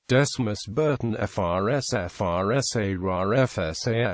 Decimus Burton FRSA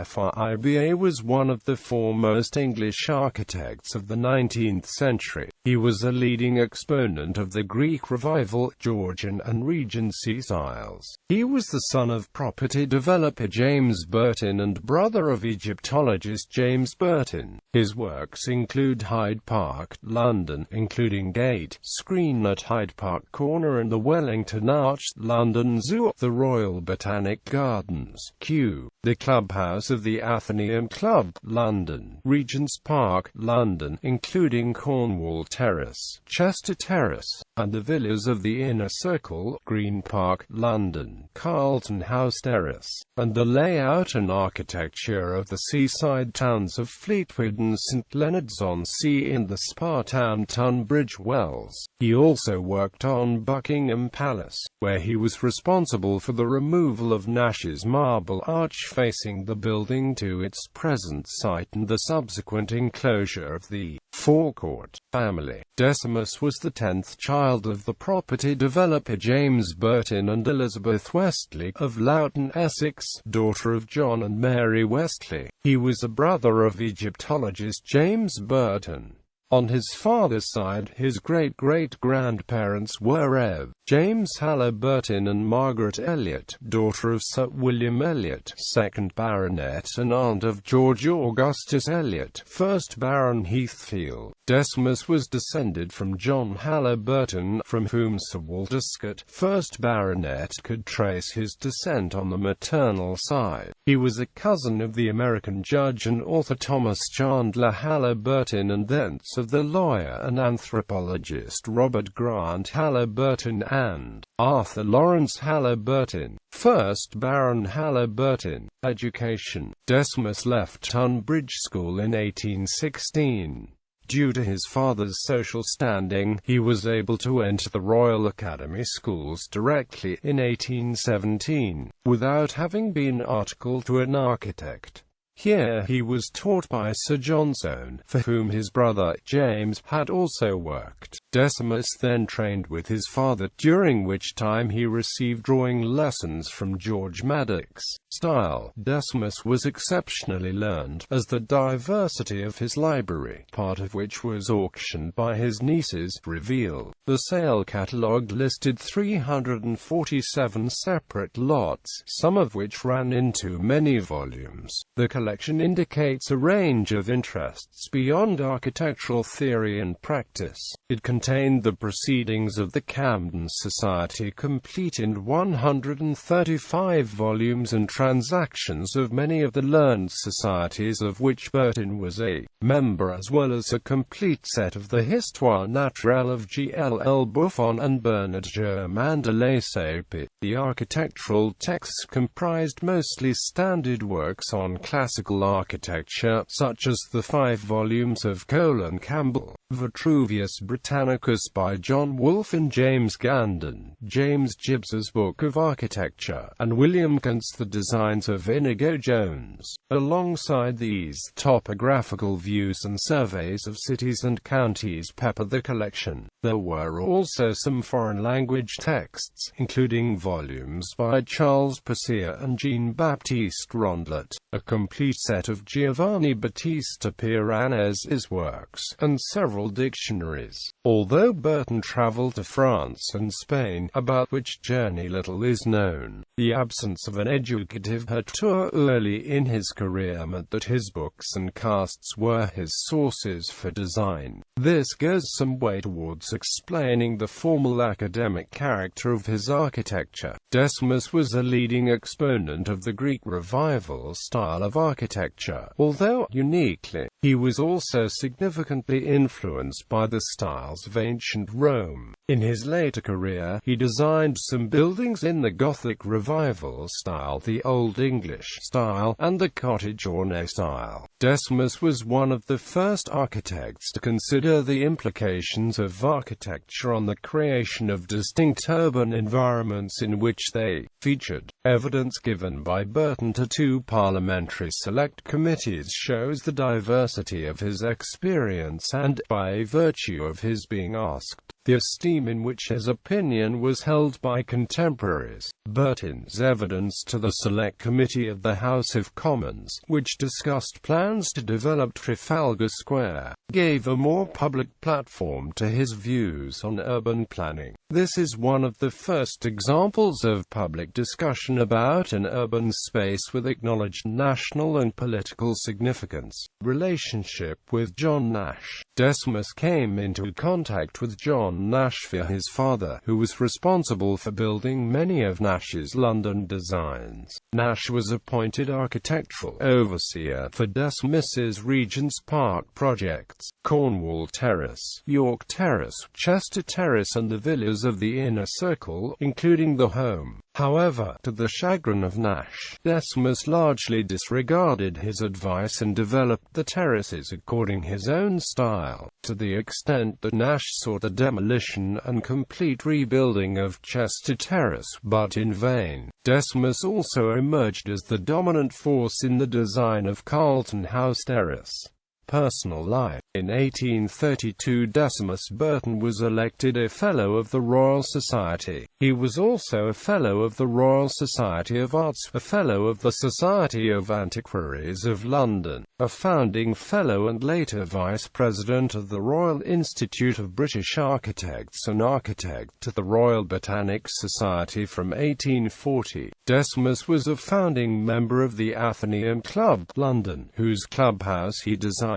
FRIBA was one of the foremost English architects of the 19th century. He was a leading exponent of the Greek Revival, Georgian and Regency styles. He was the son of property developer James Burton and brother of Egyptologist James Burton. His works include Hyde Park, London, including Gate, Screen at Hyde Park Corner and the Wellington Arch, London Zoo, the Royal Botanic Gardens, Kew, the clubhouse of the Athenaeum Club, London, Regent's Park, London, including Cornwall Terrace, Chester Terrace, and the villas of the Inner Circle, Green Park, London, Carlton House Terrace, and the layout and architecture of the seaside towns of Fleetwood and St Leonards-on-Sea in the spa town Tunbridge Wells. He also worked on Buckingham Palace, where he was responsible for the removal of Nash's marble arch facing the building to its present site and the subsequent enclosure of the forecourt family. Decimus was the 10th child of the property developer James Burton and Elizabeth Westley, of Loughton, Essex, daughter of John and Mary Westley. He was a brother of Egyptologist James Burton. On his father's side, his great-great-grandparents were Rev. James Halliburton and Margaret Elliot, daughter of Sir William Elliot, 2nd Baronet and aunt of George Augustus Elliot, 1st Baron Heathfield. Decimus was descended from John Halliburton, from whom Sir Walter Scott, 1st Baronet, could trace his descent on the maternal side. He was a cousin of the American judge and author Thomas Chandler Halliburton and thence of the lawyer and anthropologist Robert Grant Halliburton and Arthur Lawrence Halliburton, 1st Baron Halliburton. Education. Decimus left Tunbridge School in 1816. Due to his father's social standing, he was able to enter the Royal Academy schools directly in 1817, without having been articled to an architect. Here he was taught by Sir John Soane, for whom his brother, James, had also worked. Decimus then trained with his father, during which time he received drawing lessons from George Maddox. Style. Decimus was exceptionally learned, as the diversity of his library, part of which was auctioned by his nieces, reveal. The sale catalogue listed 347 separate lots, some of which ran into many volumes. The collection indicates a range of interests beyond architectural theory and practice. It contained the proceedings of the Camden Society complete in 135 volumes and transactions of many of the learned societies of which Burton was a member, as well as a complete set of the Histoire naturelle of G.L.L. Buffon and Bernard Germain de Lesseps. The architectural texts comprised mostly standard works on classical architecture, such as the 5 volumes of Colin Campbell, Vitruvius Britannicus by John Wolfe and James Gandon, James Gibbs's Book of Architecture, and William Kant's The Designs of Inigo Jones. Alongside these, topographical views and surveys of cities and counties pepper the collection. There were also some foreign-language texts, including volumes by Charles Percier and Jean-Baptiste Rondelet, a complete set of Giovanni Battista Piranesi's works, and several dictionaries. Although Burton travelled to France and Spain, about which journey little is known, the absence of an educative tour early in his career meant that his books and casts were his sources for design. This goes some way towards explaining the formal academic character of his architecture. Decimus was a leading exponent of the Greek Revival style of architecture. Although uniquely, he was also significantly influenced by the styles of ancient Rome. In his later career, he designed some buildings in the Gothic Revival style, the Old English style, and the cottage ornate style. Decimus was one of the first architects to consider the implications of architecture on the creation of distinct urban environments in which they featured. Evidence given by Burton to 2 parliamentary select committees shows the diversity of his experience and, by virtue of his being asked the esteem in which his opinion was held by contemporaries. Burton's evidence to the Select Committee of the House of Commons, which discussed plans to develop Trafalgar Square, gave a more public platform to his views on urban planning. This is one of the first examples of public discussion about an urban space with acknowledged national and political significance. Relationship with John Nash. Decimus came into contact with John Nash via his father, who was responsible for building many of Nash's London designs. Nash was appointed architectural overseer for Decimus's Regent's Park projects, Cornwall Terrace, York Terrace, Chester Terrace and the villas of the inner circle, including the home. However, to the chagrin of Nash, Decimus largely disregarded his advice and developed the terraces according his own style, to the extent that Nash sought the demolition and complete rebuilding of Chester Terrace, but in vain. Decimus also emerged as the dominant force in the design of Carlton House Terrace. Personal life. In 1832 Decimus Burton was elected a Fellow of the Royal Society. He was also a Fellow of the Royal Society of Arts, a Fellow of the Society of Antiquaries of London, a founding Fellow and later Vice President of the Royal Institute of British Architects and architect to the Royal Botanic Society from 1840. Decimus was a founding member of the Athenaeum Club, London, whose clubhouse he designed.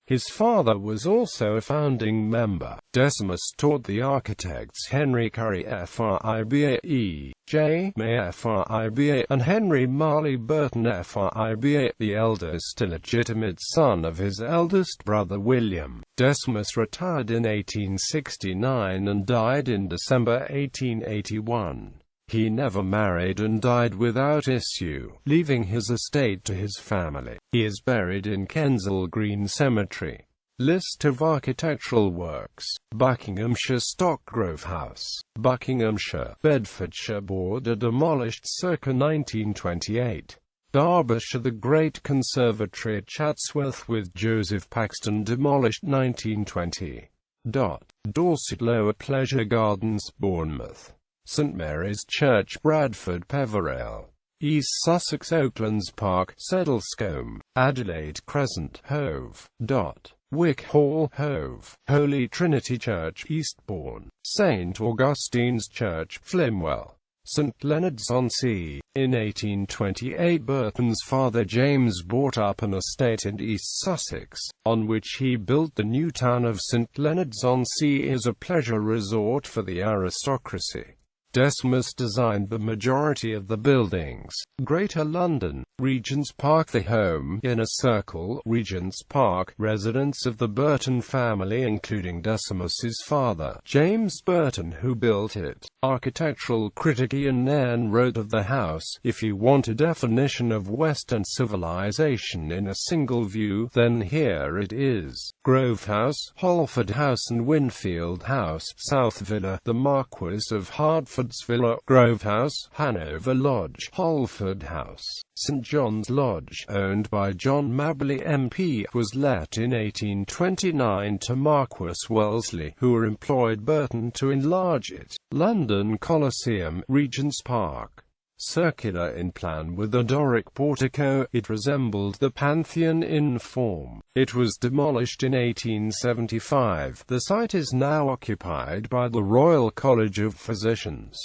His father was also a founding member. Decimus taught the architects Henry Currie FRIBA, E.J. May FRIBA, and Henry Marley Burton FRIBA, the eldest illegitimate son of his eldest brother William. Decimus retired in 1869 and died in December 1881. He never married and died without issue, leaving his estate to his family. He is buried in Kensal Green Cemetery. List of architectural works. Buckinghamshire Stockgrove House, Buckinghamshire, Bedfordshire. Border demolished circa 1928. Derbyshire. The Great Conservatory at Chatsworth with Joseph Paxton demolished 1920. Dorset Lower Pleasure Gardens, Bournemouth. St Mary's Church, Bradford Peverell. East Sussex. Oaklands Park, Sedlescombe. Adelaide Crescent, Hove. Wick Hall, Hove. Holy Trinity Church, Eastbourne. St Augustine's Church, Flimwell. St Leonards-on-Sea. In 1828 Burton's father James bought up an estate in East Sussex, on which he built the new town of St Leonards-on-Sea as a pleasure resort for the aristocracy. Decimus designed the majority of the buildings. Greater London. Regent's Park. The home, inner circle, Regent's Park, residence of the Burton family including Decimus's father, James Burton, who built it. Architectural critic Ian Nairn wrote of the house, "If you want a definition of Western civilization in a single view, then here it is. Grove House, Holford House and Winfield House, South Villa, the Marquis of Hertford's Villa, Grove House, Hanover Lodge, Holford House. St John's Lodge, owned by John Maberley MP, was let in 1829 to Marquis Wellesley, who employed Burton to enlarge it. London Coliseum, Regent's Park. Circular in plan with a Doric portico, it resembled the Pantheon in form. It was demolished in 1875. The site is now occupied by the Royal College of Physicians.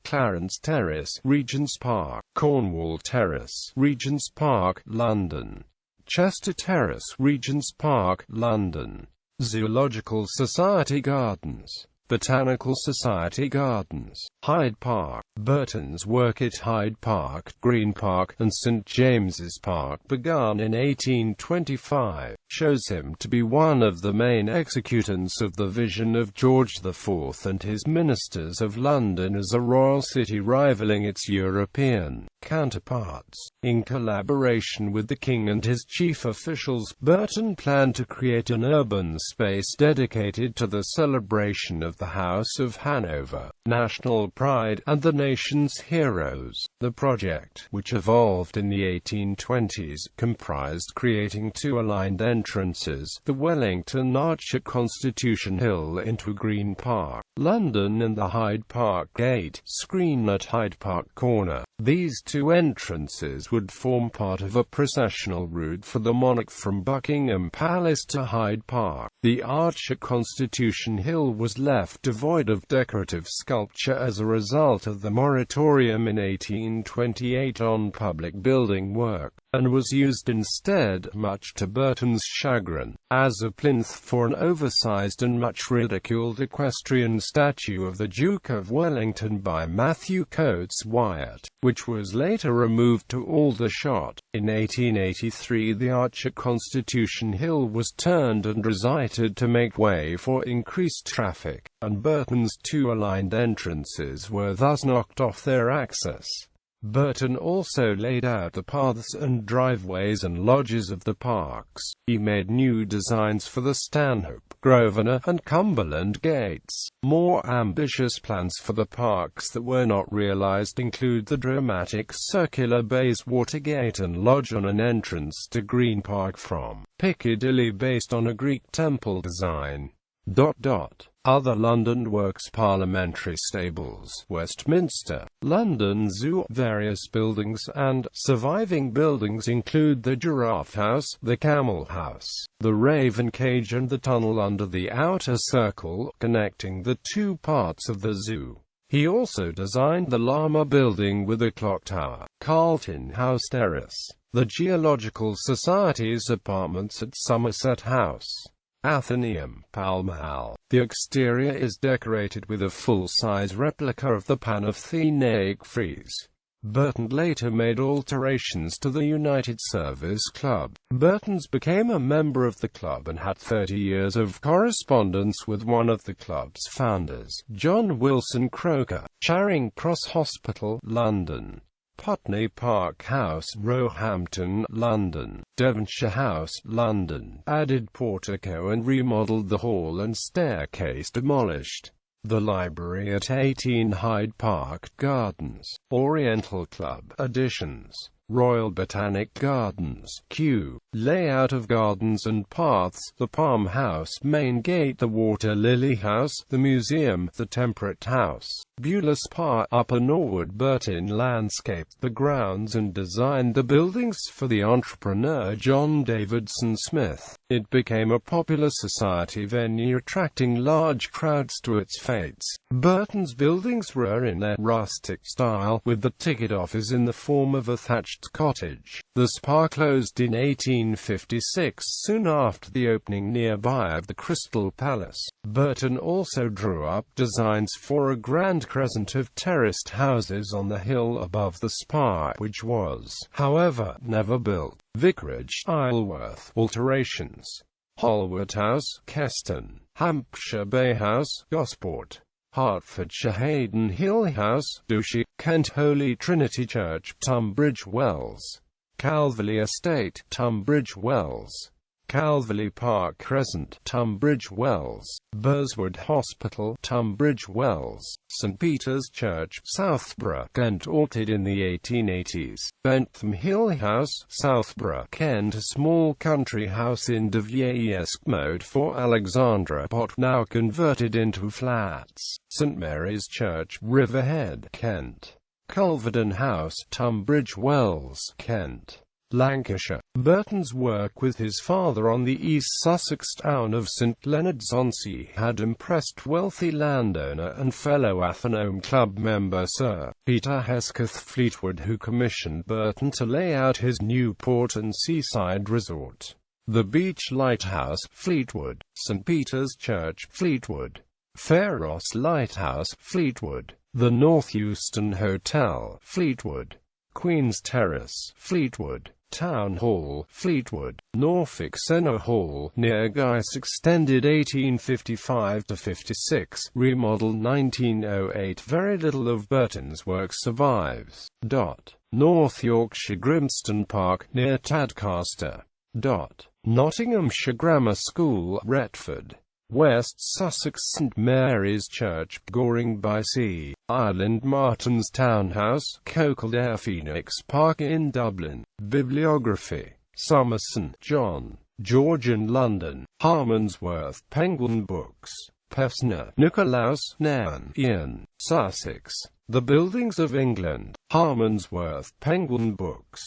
Clarence Terrace, Regent's Park. Cornwall Terrace, Regent's Park, London. Chester Terrace, Regent's Park, London. Zoological Society Gardens. Botanical Society Gardens. Hyde Park. Burton's work at Hyde Park, Green Park, and St James's Park, begun in 1825, shows him to be one of the main executants of the vision of George IV and his ministers of London as a royal city rivaling its European counterparts. In collaboration with the king and his chief officials, Burton planned to create an urban space dedicated to the celebration of the House of Hanover, national pride, and the nation's heroes. The project, which evolved in the 1820s, comprised creating two aligned entrances, the Wellington Arch at Constitution Hill into Green Park, London, and the Hyde Park Gate screen at Hyde Park Corner. These two entrances would form part of a processional route for the monarch from Buckingham Palace to Hyde Park. The arch at Constitution Hill was left devoid of decorative sculpture as a result of the moratorium in 1828 on public building work, and was used instead, much to Burton's chagrin, as a plinth for an oversized and much ridiculed equestrian statue of the Duke of Wellington by Matthew Coates Wyatt, which was later removed to Aldershot. In 1883 the arch at Constitution Hill was turned and resited to make way for increased traffic, and Burton's two aligned entrances were thus knocked off their axis. Burton also laid out the paths and driveways and lodges of the parks. He made new designs for the Stanhope, Grosvenor, and Cumberland gates. More ambitious plans for the parks that were not realized include the dramatic circular Bayswater Gate and lodge on an entrance to Green Park from Piccadilly based on a Greek temple design. Other London works: Parliamentary Stables, Westminster, London Zoo. Various buildings and surviving buildings include the Giraffe House, the Camel House, the Raven Cage, and the tunnel under the outer circle, connecting the two parts of the zoo. He also designed the Llama Building with a clock tower, Carlton House Terrace, the Geological Society's apartments at Somerset House, Athenaeum, Pall Mall. The exterior is decorated with a full-size replica of the Panathenaic frieze. Burton later made alterations to the United Service Club. Burton's became a member of the club and had 30 years of correspondence with one of the club's founders, John Wilson Croker. Charing Cross Hospital, London. Putney Park House, Roehampton, London. Devonshire House, London. Added portico and remodeled the hall and staircase. Demolished the library at 18 Hyde Park Gardens. Oriental Club additions. Royal Botanic Gardens, Kew. Layout of gardens and paths, the Palm House main gate, the Water Lily House, the Museum, the Temperate House, Beulah Spa, Upper Norwood. Burton landscaped the grounds and designed the buildings for the entrepreneur John Davidson Smith. It became a popular society venue, attracting large crowds to its fêtes. Burton's buildings were in a rustic style, with the ticket office in the form of a thatched cottage. The spa closed in 1856, soon after the opening nearby of the Crystal Palace. Burton also drew up designs for a grand crescent of terraced houses on the hill above the spa, which was, however, never built. Vicarage, Isleworth. Alterations. Holworth House, Keston. Hampshire Bay House, Gosport. Hertfordshire Hayden Hill House, Douchy. Kent Holy Trinity Church, Tunbridge Wells. Calverley Estate, Tunbridge Wells. Calverley Park Crescent, Tunbridge Wells. Burswood Hospital, Tunbridge Wells. St Peter's Church, Southborough, Kent. Altered in the 1880s. Bentham Hill House, Southborough, Kent. A small country house in de vieillesque mode for Alexandra Pott, now converted into flats. St Mary's Church, Riverhead, Kent. Culverden House, Tunbridge Wells, Kent. Lancashire. Burton's work with his father on the East Sussex town of St Leonards-on-Sea had impressed wealthy landowner and fellow Athenaeum Club member Sir Peter Hesketh Fleetwood, who commissioned Burton to lay out his new port and seaside resort. The Beach Lighthouse, Fleetwood. St Peter's Church, Fleetwood. Pharos Lighthouse, Fleetwood. The North Euston Hotel, Fleetwood. Queen's Terrace, Fleetwood. Town Hall, Fleetwood. Norfolk Senna Hall, near Guy's, extended 1855–56, remodeled 1908. Very little of Burton's work survives. North Yorkshire Grimston Park, near Tadcaster. Nottinghamshire Grammar School, Retford. West Sussex St Mary's Church, Goring-by-Sea, Ireland Martin's Townhouse, Coquildare Phoenix Park in Dublin. Bibliography. Summerson, John. Georgian, London. Harmondsworth, Penguin Books. Pevsner, Nicolaus, Nairn, Ian. Sussex. The Buildings of England. Harmondsworth, Penguin Books.